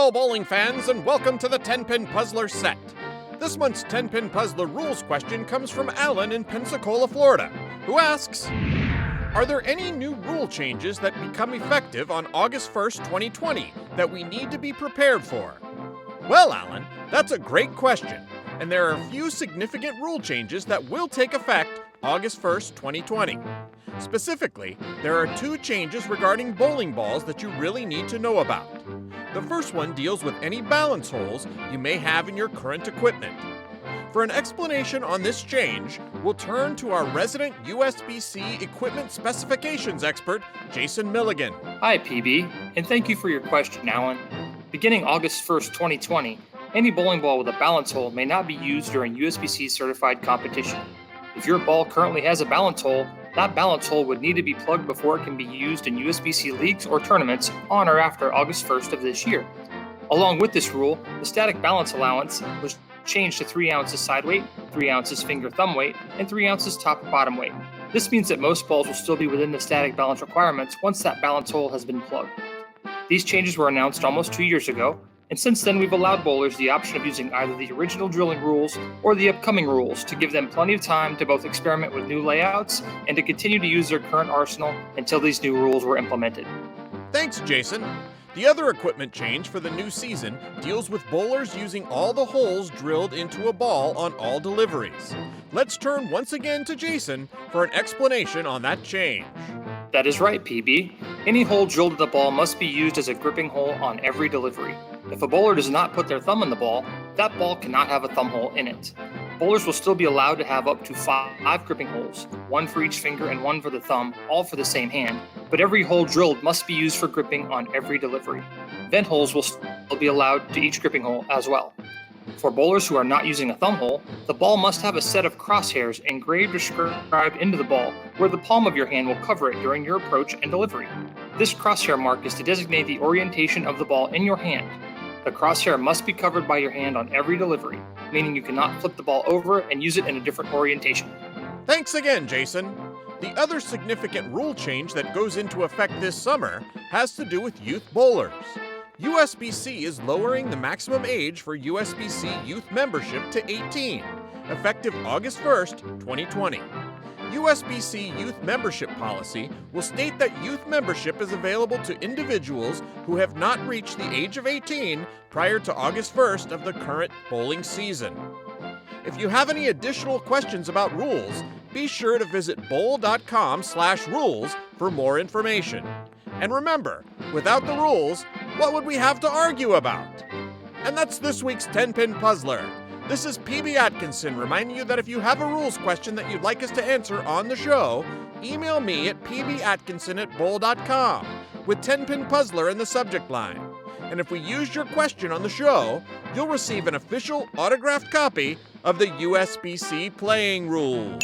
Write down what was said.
Hello, bowling fans, and welcome to the Tenpin Puzzler set. This month's Tenpin Puzzler rules question comes from Alan in Pensacola, Florida, who asks, are there any new rule changes that become effective on August 1st, 2020 that we need to be prepared for? Well, Alan, that's a great question, and there are a few significant rule changes that will take effect August 1st, 2020. Specifically, there are two changes regarding bowling balls that you really need to know about. The first one deals with any balance holes you may have in your current equipment. For an explanation on this change, we'll turn to our resident USBC equipment specifications expert, Jason Milligan. Hi, PB, and thank you for your question, Alan. Beginning August 1st, 2020, any bowling ball with a balance hole may not be used during USBC certified competition. If your ball currently has a balance hole, that balance hole would need to be plugged before it can be used in USBC leagues or tournaments on or after August 1st of this year. Along with this rule, the static balance allowance was changed to 3 ounces side weight, 3 ounces finger thumb weight, and 3 ounces top and bottom weight. This means that most balls will still be within the static balance requirements once that balance hole has been plugged. These changes were announced almost 2 years ago, and since then we've allowed bowlers the option of using either the original drilling rules or the upcoming rules to give them plenty of time to both experiment with new layouts and to continue to use their current arsenal until these new rules were implemented. Thanks, Jason. The other equipment change for the new season deals with bowlers using all the holes drilled into a ball on all deliveries. Let's turn once again to Jason for an explanation on that change. That is right, PB. Any hole drilled at the ball must be used as a gripping hole on every delivery. If a bowler does not put their thumb in the ball, that ball cannot have a thumb hole in it. Bowlers will still be allowed to have up to 5 gripping holes, 1 for each finger and 1 for the thumb, all for the same hand, but every hole drilled must be used for gripping on every delivery. Vent holes will still be allowed to each gripping hole as well. For bowlers who are not using a thumb hole, the ball must have a set of crosshairs engraved or scribed into the ball where the palm of your hand will cover it during your approach and delivery. This crosshair mark is to designate the orientation of the ball in your hand. The crosshair must be covered by your hand on every delivery, meaning you cannot flip the ball over and use it in a different orientation. Thanks again, Jason. The other significant rule change that goes into effect this summer has to do with youth bowlers. USBC is lowering the maximum age for USBC youth membership to 18, effective August 1st, 2020. USBC youth membership policy will state that youth membership is available to individuals who have not reached the age of 18 prior to August 1st of the current bowling season. If you have any additional questions about rules, be sure to visit bowl.com/rules for more information. And remember, without the rules, what would we have to argue about? And that's this week's 10-Pin Puzzler. This is PB Atkinson reminding you that if you have a rules question that you'd like us to answer on the show, email me at pbatkinson@bowl.com with 10-Pin Puzzler in the subject line. And if we used your question on the show, you'll receive an official autographed copy of the USBC playing rules.